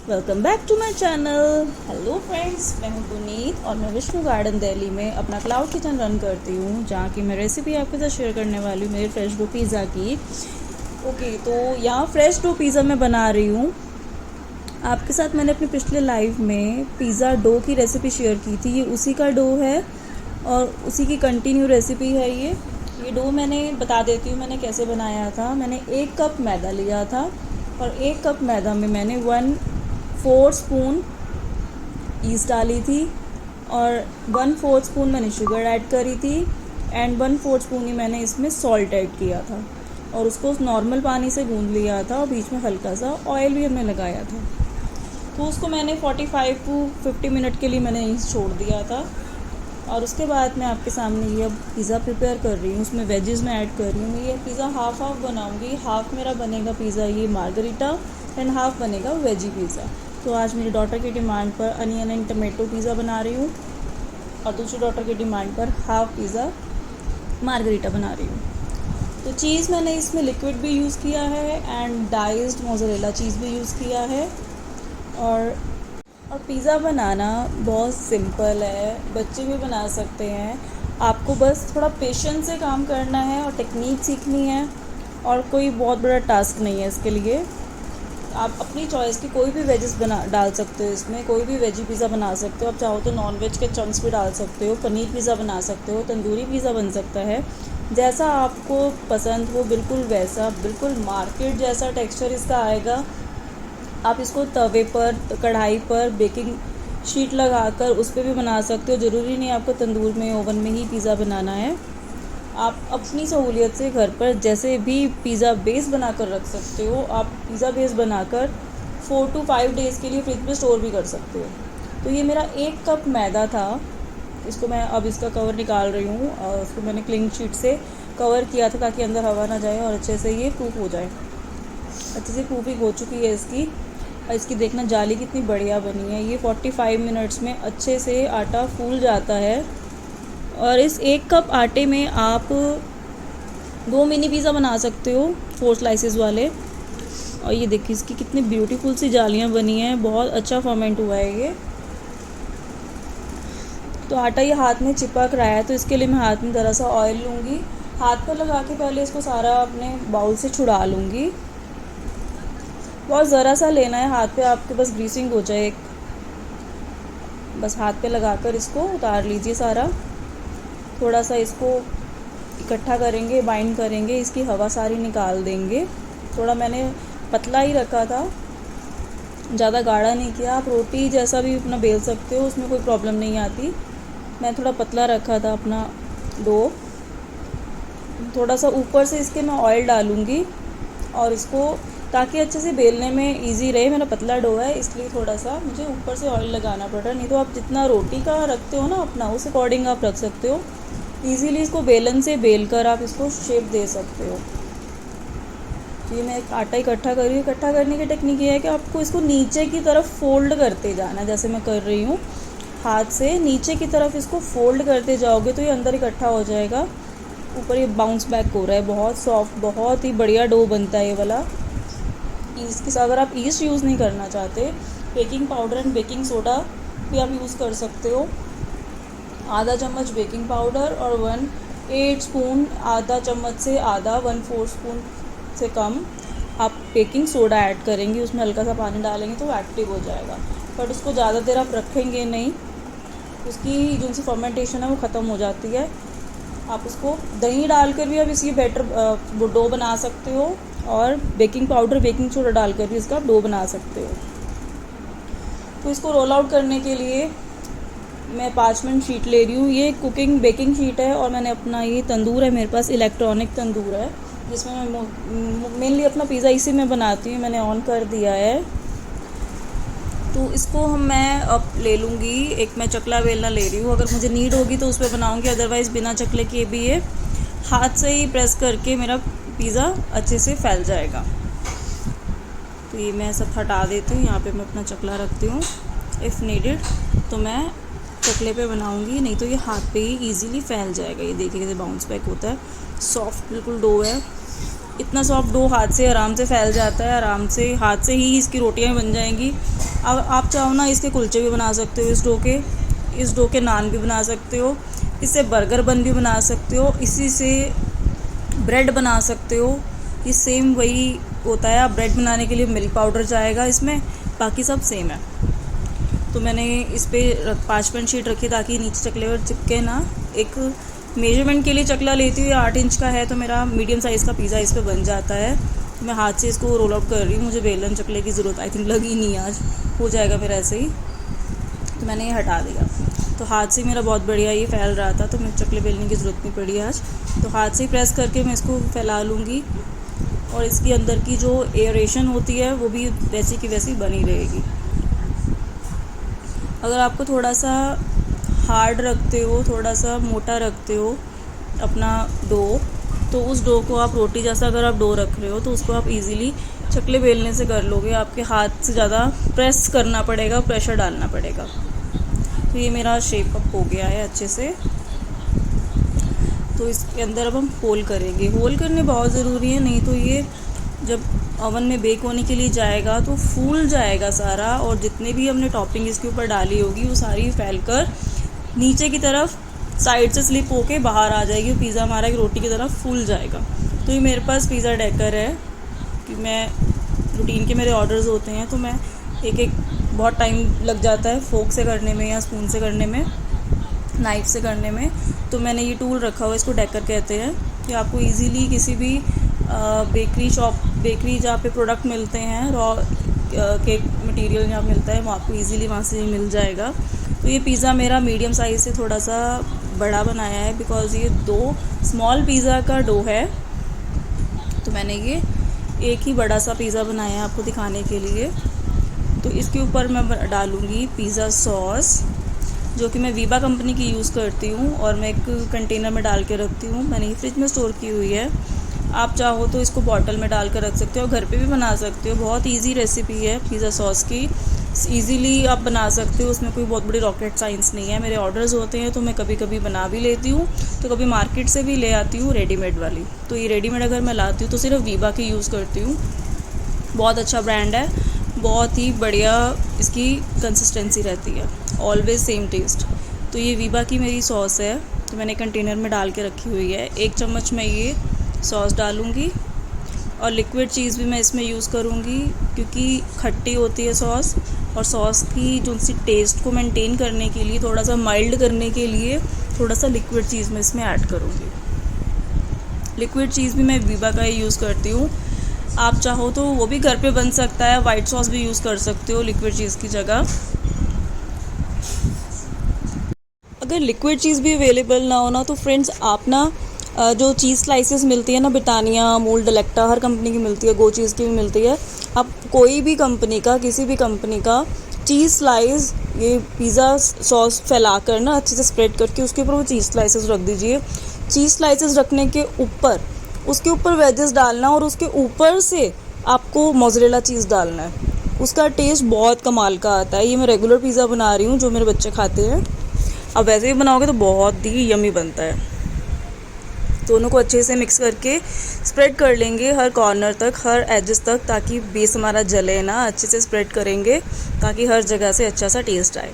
Welcome back to my channel. Hello friends, मैं हूं पुनीत और मैं विष्णु गार्डन दिल्ली में अपना क्लाउड किचन रन करती हूं, जहां की मैं रेसिपी आपके साथ शेयर करने वाली हूं मेरे फ्रेश डो पिज़्ज़ा की। तो यहाँ फ्रेश डो पिज़्ज़ा मैं बना रही हूँ। आपके साथ मैंने अपने पिछले लाइव में पिज़्ज़ा डो की रेसिपी शेयर की थी। ये उसी का डो है और उसी की कंटिन्यू रेसिपी है। ये डो मैंने बता देती हूँ मैंने कैसे बनाया था। मैंने 1 कप मैदा लिया था और 1 कप मैदा में मैंने 1/4 स्पून ईस्ट डाली थी और 1/4 स्पून मैंने शुगर ऐड करी थी एंड 1/4 स्पून ही मैंने इसमें सॉल्ट ऐड किया था और उसको नॉर्मल पानी से गूंद लिया था और बीच में हल्का सा ऑयल भी हमने लगाया था। तो उसको मैंने 45 to 50 मिनट के लिए मैंने यहीं छोड़ दिया था और उसके बाद मैं आपके सामने ये अब पिज़्ज़ा प्रिपेयर कर रही हूँ। उसमें वेजेस मैं ऐड कर रही हूँ। ये पिज़्ज़ा हाफ बनाऊँगी। हाफ मेरा बनेगा पिज़्ज़ा ये मार्गरीटा एंड हाफ बनेगा वेजी पिज़्ज़ा। तो आज मेरी डॉटर की डिमांड पर अनियन एंड टमेटो पिज़्ज़ा बना रही हूँ और दूसरी डॉटर की डिमांड पर हाफ पिज़्ज़ा मार्गरीटा बना रही हूँ। तो चीज़ मैंने इसमें लिक्विड भी यूज़ किया है एंड डाइस्ड मोज़रेला चीज़ भी यूज़ किया है। और पिज़्ज़ा बनाना बहुत सिंपल है, बच्चे भी बना सकते हैं। आपको बस थोड़ा पेशेंस से काम करना है और टेक्निक सीखनी है और कोई बहुत बड़ा टास्क नहीं है इसके लिए। आप अपनी चॉइस की कोई भी वेजेस डाल सकते हो इसमें। कोई भी वेजी पिज़्ज़ा बना सकते हो। आप चाहो तो नॉन वेज के चंक्स भी डाल सकते हो। पनीर पिज़्ज़ा बना सकते हो। तंदूरी पिज़्ज़ा बन सकता है। जैसा आपको पसंद हो बिल्कुल वैसा, बिल्कुल मार्केट जैसा टेक्सचर इसका आएगा। आप इसको तवे पर, कढ़ाई पर बेकिंग शीट लगाकर उस पर भी बना सकते हो। ज़रूरी नहीं आपको तंदूर में, ओवन में ही पिज़्ज़ा बनाना है। आप अपनी सहूलियत से घर पर जैसे भी पिज़्ज़ा बेस बनाकर रख सकते हो। आप पिज़्ज़ा बेस बनाकर 4 to 5 डेज़ के लिए फ्रिज में स्टोर भी कर सकते हो। तो ये मेरा 1 कप मैदा था। इसको मैं अब इसका कवर निकाल रही हूँ और उसको मैंने क्लिंग शीट से कवर किया था ताकि अंदर हवा ना जाए और अच्छे से ये प्रूफ हो जाए। अच्छे से प्रूफिंग हो चुकी है इसकी। और इसकी देखना जाली कितनी बढ़िया बनी है। ये 45 मिनट्स में अच्छे से आटा फूल जाता है और इस 1 कप आटे में आप 2 मिनी पिज़्ज़ा बना सकते हो, 4 स्लाइसेस वाले। और ये देखिए इसकी कितनी ब्यूटीफुल सी जालियाँ बनी हैं। बहुत अच्छा फर्मेंट हुआ है ये। तो आटा ये हाथ में चिपक रहा है तो इसके लिए मैं हाथ में ज़रा सा ऑयल लूँगी। हाथ पर लगा के पहले इसको सारा अपने बाउल से छुड़ा लूँगी। बहुत ज़रा सा लेना है हाथ पे, आपके बस ग्रीसिंग हो जाए। बस हाथ पे लगाकर इसको उतार लीजिए सारा। थोड़ा सा इसको इकट्ठा करेंगे, बाइंड करेंगे, इसकी हवा सारी निकाल देंगे। थोड़ा मैंने पतला ही रखा था, ज़्यादा गाढ़ा नहीं किया। आप रोटी जैसा भी अपना बेल सकते हो, उसमें कोई प्रॉब्लम नहीं आती। मैं थोड़ा पतला रखा था अपना डो। थोड़ा सा ऊपर से इसके मैं ऑयल डालूँगी और इसको ताकि अच्छे से बेलने में इजी रहे। मेरा पतला डो है इसलिए थोड़ा सा मुझे ऊपर से ऑयल लगाना पड़ रहा है। नहीं तो आप जितना रोटी का रखते हो ना अपना, उस अकॉर्डिंग आप रख सकते हो। इजीली इसको बेलन से बेल कर आप इसको शेप दे सकते हो। तो ये मैं आटा इकट्ठा कर रही हूँ। इकट्ठा करने की टेक्निक ये है कि आपको इसको नीचे की तरफ फोल्ड करते जाना है, जैसे मैं कर रही हूँ। हाथ से नीचे की तरफ इसको फोल्ड करते जाओगे तो ये अंदर इकट्ठा हो जाएगा। ऊपर ये बाउंस बैक हो रहा है। बहुत सॉफ्ट, बहुत ही बढ़िया डो बनता है ये वाला। ईस्ट की अगर आप ईस्ट यूज़ नहीं करना चाहते, baking powder and baking soda भी आप यूज़ कर सकते हो। आधा चम्मच बेकिंग पाउडर और 1/8 स्पून, आधा चम्मच से आधा 1/4 स्पून से कम आप बेकिंग सोडा ऐड करेंगे। उसमें हल्का सा पानी डालेंगे तो एक्टिव हो जाएगा। बट उसको ज़्यादा देर आप रखेंगे नहीं, उसकी जो सी फर्मेंटेशन है वो ख़त्म हो जाती है। आप उसको दही डालकर भी आप इसकी बैटर डो बना सकते हो और बेकिंग पाउडर, बेकिंग सोडा डालकर भी इसका डो बना सकते हो। तो इसको रोल आउट करने के लिए मैं 5 मिनट शीट ले रही हूँ। ये कुकिंग बेकिंग शीट है और मैंने अपना ये तंदूर है, मेरे पास इलेक्ट्रॉनिक तंदूर है जिसमें मैं मेनली अपना पिज़्ज़ा इसी में बनाती हूँ। मैंने ऑन कर दिया है। तो इसको मैं अब ले लूँगी। एक मैं चकला बेलना ले रही हूँ। अगर मुझे नीड होगी तो उस पर बनाऊँगी, अदरवाइज़ बिना चकले के भी ये हाथ से ही प्रेस करके मेरा पिज़्ज़ा अच्छे से फैल जाएगा। तो ये मैं सब हटा देती हूँ। यहाँ पे मैं अपना चकला रखती हूँ। इफ़ नीडेड तो मैं चकले पे बनाऊँगी, नहीं तो ये हाथ पे ही ईज़िली फैल जाएगा। ये देखिए कैसे बाउंस बैक होता है। सॉफ्ट बिल्कुल डो है। इतना सॉफ्ट डो हाथ से आराम से फैल जाता है। आराम से हाथ से ही इसकी रोटियाँ बन जाएंगी। अब आप चाहो ना इसके कुलचे भी बना सकते हो, इस डो के नान भी बना सकते हो, इससे बर्गर बन भी बना सकते हो, इसी से ब्रेड बना सकते हो। ये सेम वही होता है। आप ब्रेड बनाने के लिए मिल्क पाउडर जाएगा इसमें, बाकी सब सेम है। तो मैंने इस पर पार्चमेंट शीट रखी ताकि नीचे चकले पर चिपके ना। एक मेजरमेंट के लिए चकला लेती हूँ, 8 इंच का है तो मेरा मीडियम साइज़ का पिज़्ज़ा इस पर बन जाता है। तो मैं हाथ से इसको रोल आउट कर रही हूँ, मुझे बेलन चकले की ज़रूरत आई थिंक लगी नहीं, आज हो जाएगा फिर ऐसे ही। तो मैंने ये हटा दिया, तो हाथ से मेरा बहुत बढ़िया ये फैल रहा था, तो मुझे चकले बेलने की ज़रूरत नहीं पड़ी आज। तो हाथ से प्रेस करके मैं इसको फैला लूँगी और इसके अंदर की जो एयरेशन होती है वो भी वैसी की वैसी बनी रहेगी। अगर आपको थोड़ा सा हार्ड रखते हो, थोड़ा सा मोटा रखते हो अपना डो, तो उस डो को आप रोटी जैसा अगर आप डो रख रहे हो तो उसको आप इजीली चकले बेलने से कर लोगे। आपके हाथ से ज़्यादा प्रेस करना पड़ेगा, प्रेशर डालना पड़ेगा। तो ये मेरा शेप अप हो गया है अच्छे से। तो इसके अंदर अब हम होल करेंगे। होल करने बहुत ज़रूरी है, नहीं तो ये जब ओवन में बेक होने के लिए जाएगा तो फूल जाएगा सारा, और जितने भी हमने टॉपिंग इसके ऊपर डाली होगी वो सारी फैलकर नीचे की तरफ साइड से स्लिप होके बाहर आ जाएगी। पिज़्ज़ा हमारा एक रोटी की तरफ फूल जाएगा। तो ये मेरे पास पिज़्ज़ा डेकर है कि मैं रूटीन के मेरे ऑर्डर्स होते हैं, तो मैं एक बहुत टाइम लग जाता है फोक से करने में या स्पून से करने में, नाइफ से करने में। तो मैंने ये टूल रखा हुआ, इसको डेकर कहते हैं, कि आपको इजीली किसी भी बेकरी जहाँ पे प्रोडक्ट मिलते हैं, रॉ केक मटेरियल जहाँ मिलता है वो आपको इजीली वहाँ से मिल जाएगा। तो ये पिज़्ज़ा मेरा मीडियम साइज़ से थोड़ा सा बड़ा बनाया है, बिकॉज़ ये 2 स्मॉल पिज़्ज़ा का डो है। तो मैंने ये एक ही बड़ा सा पिज़्ज़ा बनाया है आपको दिखाने के लिए। तो इसके ऊपर मैं डालूँगी पिज़्ज़ा सॉस, जो कि मैं वीबा कंपनी की यूज़ करती हूँ, और मैं एक कंटेनर में डाल के रखती हूँ। मैंने ये फ्रिज में स्टोर की हुई है। आप चाहो तो इसको बॉटल में डाल कर रख सकते हो, घर पे भी बना सकते हो। बहुत इजी रेसिपी है पिज़्ज़ा सॉस की, इजीली आप बना सकते हो। उसमें कोई बहुत बड़ी रॉकेट साइंस नहीं है। मेरे ऑर्डर्स होते हैं तो मैं कभी कभी बना भी लेती हूँ, तो कभी मार्केट से भी ले आती हूँ रेडीमेड वाली। तो ये रेडीमेड अगर मैं लाती हूँ तो सिर्फ वीबा की यूज़ करती हूँ। बहुत अच्छा ब्रांड है, बहुत ही बढ़िया इसकी कंसिस्टेंसी रहती है, ऑलवेज सेम टेस्ट। तो ये वीबा की मेरी सॉस है, तो मैंने कंटेनर में डाल के रखी हुई है। 1 चम्मच मैं ये सॉस डालूँगी, और लिक्विड चीज़ भी मैं इसमें यूज़ करूँगी, क्योंकि खट्टी होती है सॉस, और सॉस की जो सी टेस्ट को मेंटेन करने के लिए, थोड़ा सा माइल्ड करने के लिए, थोड़ा सा लिक्विड चीज़ मैं इसमें ऐड करूँगी। लिक्विड चीज़ भी मैं वीबा का ही यूज़ करती हूँ। आप चाहो तो वो भी घर पे बन सकता है, वाइट सॉस भी यूज़ कर सकते हो लिक्विड चीज़ की जगह। अगर लिक्विड चीज़ भी अवेलेबल ना हो ना, तो फ्रेंड्स आप ना जो चीज़ स्लाइसेस मिलती है ना, ब्रिटानिया, अमूल, डेलेक्टा, हर कंपनी की मिलती है, गो चीज़ की भी मिलती है। आप कोई भी कंपनी का, किसी भी कंपनी का चीज़ स्लाइस, ये पिज़्ज़ा सॉस फैला कर ना अच्छे से स्प्रेड करके उसके ऊपर वो चीज़ स्लाइसेस रख दीजिए। चीज़ स्लाइसेस रखने के ऊपर उसके ऊपर वेजेस डालना, और उसके ऊपर से आपको मोज़रेला चीज़ डालना है। उसका टेस्ट बहुत कमाल का आता है। ये मैं रेगुलर पिज़्ज़ा बना रही हूँ जो मेरे बच्चे खाते हैं। अब वैसे भी बनाओगे तो बहुत ही यमी बनता है। दोनों को अच्छे से मिक्स करके स्प्रेड कर लेंगे हर कॉर्नर तक, हर एजेस तक, ताकि बेस हमारा जले ना। अच्छे से स्प्रेड करेंगे ताकि हर जगह से अच्छा सा टेस्ट आए।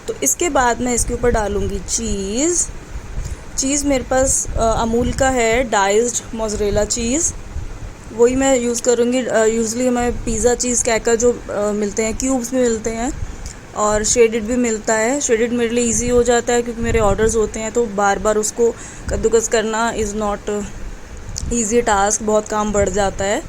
तो इसके बाद मैं इसके ऊपर डालूँगी चीज़ मेरे पास अमूल का है, डाइस्ड मोज़रेला चीज़, वही मैं यूज़ करूँगी। यूज़ली हमें पिज़्ज़ा चीज़ कैकर जो मिलते हैं, क्यूब्स में मिलते हैं, और शेडेड भी मिलता है। शेडेड मेरे लिए इजी हो जाता है क्योंकि मेरे ऑर्डर्स होते हैं, तो बार बार उसको कद्दूकस करना इज़ नॉट ईजी टास्क, बहुत काम बढ़ जाता है।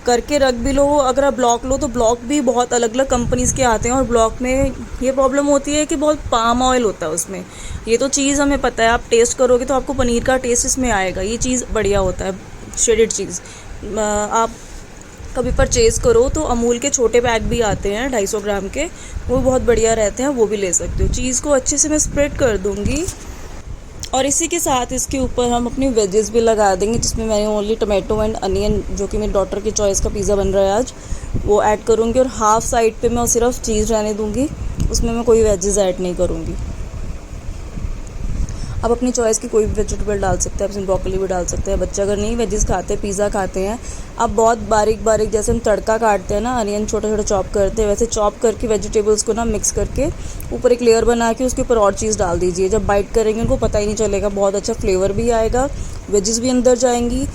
करके रख भी लो। अगर आप ब्लॉक लो तो ब्लॉक भी बहुत अलग अलग कंपनीज़ के आते हैं, और ब्लॉक में ये प्रॉब्लम होती है कि बहुत पाम ऑयल होता है उसमें। ये तो चीज़ हमें पता है, आप टेस्ट करोगे तो आपको पनीर का टेस्ट इसमें आएगा। ये चीज़ बढ़िया होता है, शेडेड चीज़। आप कभी परचेज़ करो तो अमूल के छोटे पैक भी आते हैं 250 ग्राम के, वो बहुत बढ़िया रहते हैं, वो भी ले सकते हो। चीज़ को अच्छे से मैं स्प्रेड कर दूँगी, और इसी के साथ इसके ऊपर हम अपनी वेजेस भी लगा देंगे, जिसमें मैंने ओनली टमाटो एंड अनियन, जो कि मेरी डॉटर की चॉइस का पिज़्ज़ा बन रहा है आज, वो ऐड करूँगी। और हाफ साइड पे मैं सिर्फ चीज़ रहने दूँगी, उसमें मैं कोई वेजेस ऐड नहीं करूँगी। आप अपनी चॉइस की कोई भी वेजिटेबल डाल सकते हैं, आप इसमें ब्रोकली भी डाल सकते हैं। बच्चे अगर नहीं वेजिस खाते, पिज़्ज़ा खाते हैं, आप बहुत बारीक बारीक जैसे हम तड़का काटते हैं ना, अनियन छोटा छोटा चॉप करते हैं, वैसे चॉप करके वेजिटेबल्स को ना मिक्स करके ऊपर एक लेयर बना के उसके ऊपर और चीज़ डाल दीजिए। जब बाइट करेंगे उनको पता ही नहीं चलेगा, बहुत अच्छा फ्लेवर भी आएगा, वेजिस भी अंदर जाएंगी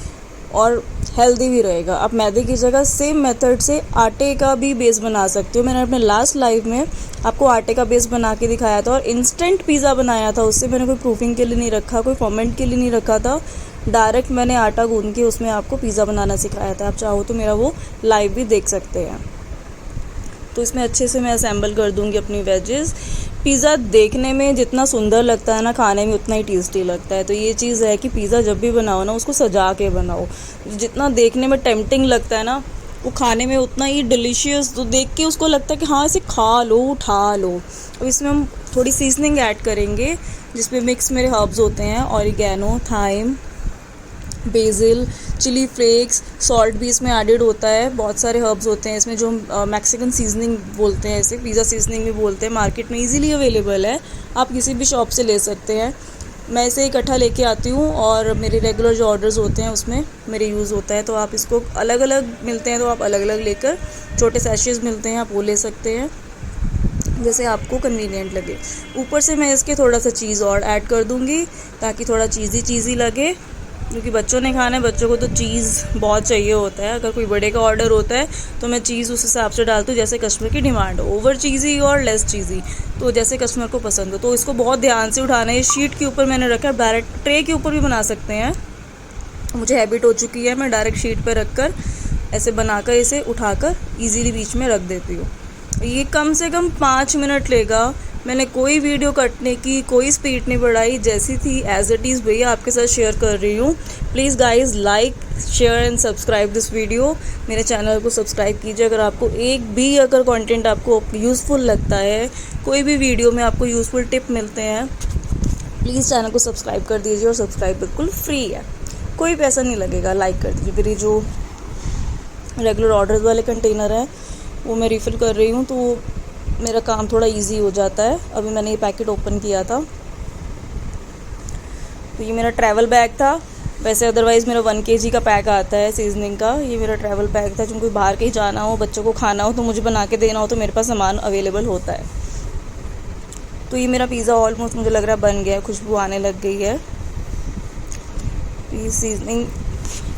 और हेल्दी भी रहेगा। आप मैदे की जगह सेम मेथड से आटे का भी बेस बना सकते हो। मैंने अपने लास्ट लाइव में आपको आटे का बेस बना के दिखाया था और इंस्टेंट पिज़्ज़ा बनाया था। उससे मैंने कोई प्रूफिंग के लिए नहीं रखा, कोई फॉर्मेंट के लिए नहीं रखा था, डायरेक्ट मैंने आटा गूंद के उसमें आपको पिज़्ज़ा बनाना सिखाया था। आप चाहो तो मेरा वो लाइव भी देख सकते हैं। तो इसमें अच्छे से मैं असेंबल कर दूंगी अपनी वेजेस। पिज़्ज़ा देखने में जितना सुंदर लगता है ना, खाने में उतना ही टेस्टी लगता है। तो ये चीज़ है कि पिज़्ज़ा जब भी बनाओ ना, उसको सजा के बनाओ। जितना देखने में टेम्पटिंग लगता है ना, वो खाने में उतना ही डिलीशियस, तो देख के उसको लगता है कि हाँ इसे खा लो, उठा लो। अब इसमें हम थोड़ी सीजनिंग ऐड करेंगे, जिसमें मिक्स मेरे हर्ब्स होते हैं, oregano, thyme, basil, chilli flakes, salt भी इसमें एडेड होता है। बहुत सारे हर्ब्स होते हैं इसमें, जो हम मैक्सिकन सीजनिंग बोलते हैं, इसे पिज़्ज़ा सीजनिंग भी बोलते हैं। मार्केट में इजीली अवेलेबल है, आप किसी भी शॉप से ले सकते हैं। मैं इसे इकट्ठा लेके आती हूँ और मेरे रेगुलर जो ऑर्डर्स होते हैं उसमें मेरे यूज़ होता है। तो आप इसको अलग अलग मिलते हैं तो आप अलग अलग लेकर, छोटे सैशेज़ मिलते हैं आप वो ले सकते हैं, जैसे आपको कन्वीनियंट लगे। ऊपर से मैं इसके थोड़ा सा चीज़ और ऐड कर दूँगी ताकि थोड़ा चीज़ी लगे, क्योंकि बच्चों ने खाना है, बच्चों को तो चीज़ बहुत चाहिए होता है। अगर कोई बड़े का ऑर्डर होता है तो मैं चीज़ उस हिसाब से डालती हूँ जैसे कस्टमर की डिमांड हो, ओवर चीज़ी और लेस चीज़ी, तो जैसे कस्टमर को पसंद हो। तो इसको बहुत ध्यान से उठाना है। ये शीट के ऊपर मैंने रखा है, डायरेक्ट ट्रे के ऊपर भी बना सकते हैं, मुझे हैबिट हो चुकी है, मैं डायरेक्ट शीट पर रख कर ऐसे बनाकर इसे उठाकर ईजीली बीच में रख देती हूँ। ये कम से कम 5 मिनट लेगा। मैंने कोई वीडियो कटने की कोई स्पीड नहीं बढ़ाई, जैसी थी एज इट इज़ भैया आपके साथ शेयर कर रही हूँ। Please guys like, share and subscribe this video. मेरे चैनल को सब्सक्राइब कीजिए। अगर आपको एक भी अगर कंटेंट आपको यूज़फुल लगता है, कोई भी वीडियो में आपको यूज़फुल टिप मिलते हैं, प्लीज़ चैनल को सब्सक्राइब कर दीजिए। और सब्सक्राइब बिल्कुल फ्री है, कोई पैसा नहीं लगेगा, लाइक कर दीजिए। मेरी जो रेगुलर ऑर्डर्स वाले कंटेनर हैं वो मैं रिफ़िल कर रही हूँ, तो मेरा काम थोड़ा इजी हो जाता है। अभी मैंने ये पैकेट ओपन किया था, तो ये मेरा ट्रैवल बैग था। वैसे अदरवाइज़ मेरा 1 kg का पैक आता है सीजनिंग का। ये मेरा ट्रैवल बैग था, जिनको बाहर कहीं जाना हो, बच्चों को खाना हो, तो मुझे बना के देना हो, तो मेरे पास सामान अवेलेबल होता है। तो ये मेरा पिज़्ज़ा ऑलमोस्ट मुझे लग रहा है बन गया है, खुशबू आने लग गई है। ये सीजनिंग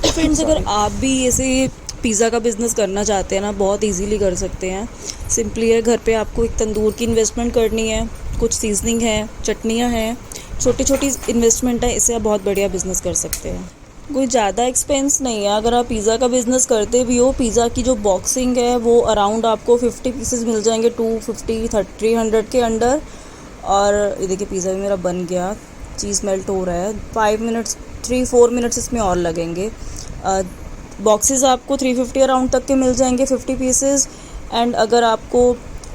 फ्रेंड्स, अगर आप भी ऐसे पिज़्ज़ा का बिज़नेस करना चाहते हैं ना, बहुत इजीली कर सकते हैं। सिंपली है, घर पे आपको एक तंदूर की इन्वेस्टमेंट करनी है, कुछ सीजनिंग है, चटनियाँ हैं, छोटी छोटी इन्वेस्टमेंट है, इससे आप बहुत बढ़िया बिज़नेस कर सकते हैं। कोई ज़्यादा एक्सपेंस नहीं है। अगर आप पिज़्ज़ा का बिज़नेस करते भी हो, पिज़्ज़ा की जो बॉक्सिंग है वो अराउंड आपको 50 पीसेस मिल जाएंगे 250 300 के अंडर। और ये देखिए पिज़्ज़ा भी मेरा बन गया, चीज़ मेल्ट हो रहा है। 3-4 मिनट्स इसमें और लगेंगे। बॉक्सेस आपको 350 अराउंड तक के मिल जाएंगे 50 पीसेस। एंड अगर आपको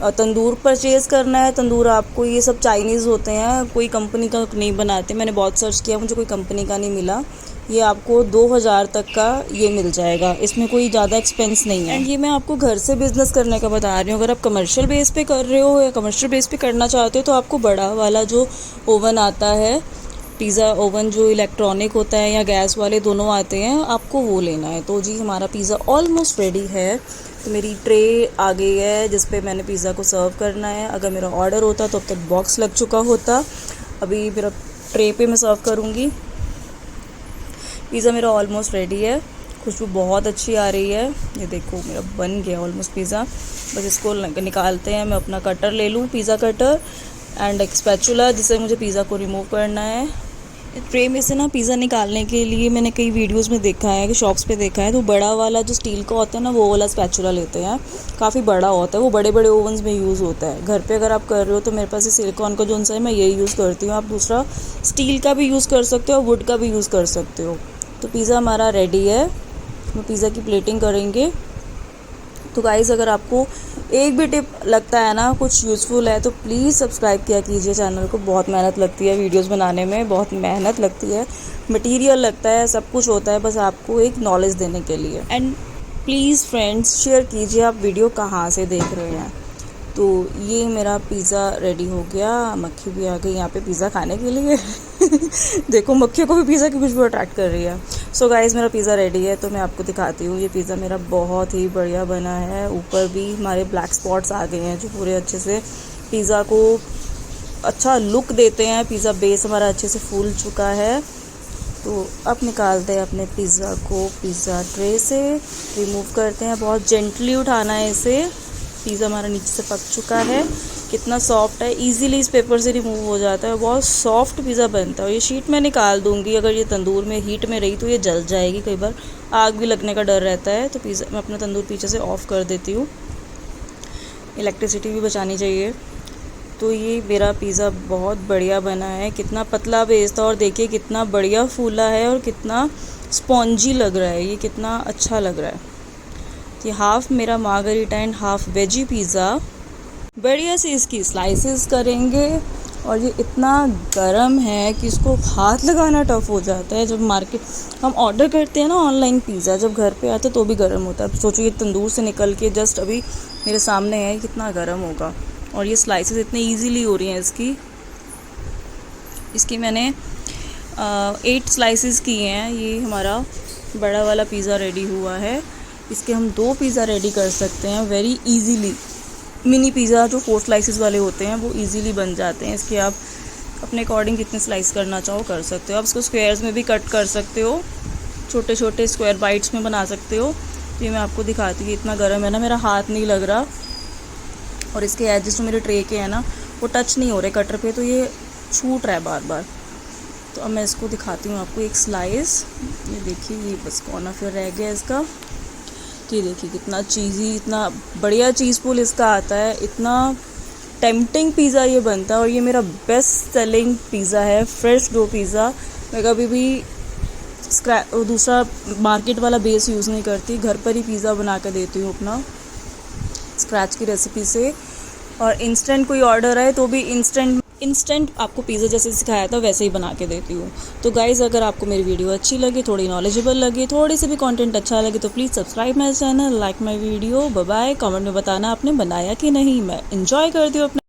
तंदूर परचेज़ करना है, तंदूर आपको ये सब चाइनीज़ होते हैं, कोई कंपनी का नहीं बनाते। मैंने बहुत सर्च किया, मुझे कोई कंपनी का नहीं मिला। ये आपको 2000 तक का ये मिल जाएगा, इसमें कोई ज़्यादा एक्सपेंस नहीं है। एंड ये मैं आपको घर से बिज़नेस करने का बता रही हूँ। अगर आप कमर्शियल बेस पे कर रहे हो या कमर्शियल बेस पे करना चाहते हो, तो आपको बड़ा वाला जो ओवन आता है, पिज़्ज़ा ओवन जो इलेक्ट्रॉनिक होता है या गैस वाले दोनों आते हैं, आपको वो लेना है। तो जी हमारा पिज़्ज़ा ऑलमोस्ट रेडी है। तो मेरी ट्रे आ गई है जिस पे मैंने पिज़्ज़ा को सर्व करना है। अगर मेरा ऑर्डर होता तो अब तक बॉक्स लग चुका होता। अभी मेरा ट्रे पे मैं सर्व करूँगी। पिज़्ज़ा मेरा ऑलमोस्ट रेडी है, खुशबू बहुत अच्छी आ रही है। ये देखो मेरा बन गया ऑलमोस्ट पिज़्ज़ा। बस इसको निकालते हैं। मैं अपना कटर ले लूँ, पिज़्ज़ा कटर, एंड एक स्पैचुला जिससे मुझे पिज़्ज़ा को रिमूव करना है। ट्रे में से ना पिज़्ज़ा निकालने के लिए मैंने कई वीडियोस में देखा है कि शॉप्स पे देखा है, तो बड़ा वाला जो स्टील का होता है ना, वो वाला स्पैचुला लेते हैं। काफ़ी बड़ा होता है, वो बड़े बड़े ओवन्स में यूज़ होता है। घर पे अगर आप कर रहे हो तो मेरे पास ये सिलिकॉन का जो है मैं यही यूज़ करती हूँ। आप दूसरा स्टील का भी यूज़ कर सकते हो, वुड का भी यूज़ कर सकते हो। तो पिज़्ज़ा हमारा रेडी है, हम पिज़्ज़ा की प्लेटिंग करेंगे। तो गाइज़ अगर आपको एक भी टिप लगता है ना कुछ यूज़फुल है, तो प्लीज़ सब्सक्राइब किया कीजिए चैनल को। बहुत मेहनत लगती है वीडियोस बनाने में, बहुत मेहनत लगती है, मटेरियल लगता है, सब कुछ होता है, बस आपको एक नॉलेज देने के लिए। एंड प्लीज़ फ्रेंड्स शेयर कीजिए आप वीडियो कहाँ से देख रहे हैं। तो ये मेरा पिज़्ज़ा रेडी हो गया। मक्खी भी आ गई यहाँ पे पिज़्ज़ा खाने के लिए देखो मक्खियों को भी पिज़्ज़ा की खुशबू अट्रैक्ट कर रही है। सो गाइस मेरा पिज़्ज़ा रेडी है, तो मैं आपको दिखाती हूँ। ये पिज़्ज़ा मेरा बहुत ही बढ़िया बना है। ऊपर भी हमारे ब्लैक स्पॉट्स आ गए हैं जो पूरे अच्छे से पिज़्ज़ा को अच्छा लुक देते हैं। पिज़्ज़ा बेस हमारा अच्छे से फूल चुका है। तो अब निकालते हैं अपने पिज़्ज़ा को पिज़्ज़ा ट्रे से, रिमूव करते हैं। बहुत जेंटली उठाना है इसे। पिज़्ज़ा हमारा नीचे से पक चुका है। कितना सॉफ्ट है, इजीली इस पेपर से रिमूव हो जाता है। बहुत सॉफ्ट पिज़्ज़ा बनता है। ये शीट मैं निकाल दूंगी, अगर ये तंदूर में हीट में रही तो ये जल जाएगी। कई बार आग भी लगने का डर रहता है, तो पिज़्ज़ा मैं अपना तंदूर पीछे से ऑफ़ कर देती हूँ। इलेक्ट्रिसिटी भी बचानी चाहिए। तो ये मेरा पिज़्ज़ा बहुत बढ़िया बना है। कितना पतला बेस था और देखिए कितना बढ़िया फूला है और कितना स्पॉन्जी लग रहा है। ये कितना अच्छा लग रहा है। ये हाफ़ मेरा margherita and half veggie pizza. बढ़िया से इसकी स्लाइसेस करेंगे। और ये इतना गर्म है कि इसको हाथ लगाना टफ़ हो जाता है। जब मार्केट हम ऑर्डर करते हैं ना ऑनलाइन पिज़्ज़ा, जब घर पे आता है तो भी गर्म होता है। सोचो ये तंदूर से निकल के जस्ट अभी मेरे सामने है, कितना गर्म होगा। और ये स्लाइसेस इतने ईजीली हो रही हैं इसकी मैंने 8 स्लाइसेस किए हैं। ये हमारा बड़ा वाला पिज़्ज़ा रेडी हुआ है। इसके हम 2 पिज़्ज़ा रेडी कर सकते हैं वेरी इजीली। मिनी पिज़्ज़ा जो 4 स्लाइसेस वाले होते हैं वो इजीली बन जाते हैं। इसके आप अपने अकॉर्डिंग कितने स्लाइस करना चाहो कर सकते हो। आप इसको स्क्वायर्स में भी कट कर सकते हो, छोटे छोटे स्क्वायर बाइट्स में बना सकते हो। तो ये मैं आपको दिखाती हूँ। इतना गर्म है ना, मेरा हाथ नहीं लग रहा। और इसके एजेस जो मेरे ट्रे के हैं ना वो टच नहीं हो रहे कटर पे, तो ये छूट रहा है बार बार। तो अब मैं इसको दिखाती हूँ आपको एक स्लाइस। ये देखिए, ये बस कॉर्नर फिर रह गया इसका। ये देखिए कितना चीज़ी, इतना बढ़िया चीज़ पुल इसका आता है। इतना टेम्पटिंग पिज़्ज़ा ये बनता है। और ये मेरा बेस्ट सेलिंग पिज़्ज़ा है, फ्रेश डो पिज़्ज़ा। मैं कभी भी दूसरा मार्केट वाला बेस यूज़ नहीं करती, घर पर ही पिज़्ज़ा बना कर देती हूँ अपना स्क्रैच की रेसिपी से। और इंस्टेंट कोई ऑर्डर आए तो भी इंस्टेंट आपको पिज़्ज़ा जैसे सिखाया था वैसे ही बना के देती हूँ। तो गाइज़ अगर आपको मेरी वीडियो अच्छी लगे, थोड़ी नॉलेजेबल लगे, थोड़ी सी भी कंटेंट अच्छा लगे तो please subscribe my channel, like my video. Bye bye. Comment में बताना आपने बनाया कि नहीं। मैं इंजॉय करती हूँ अपने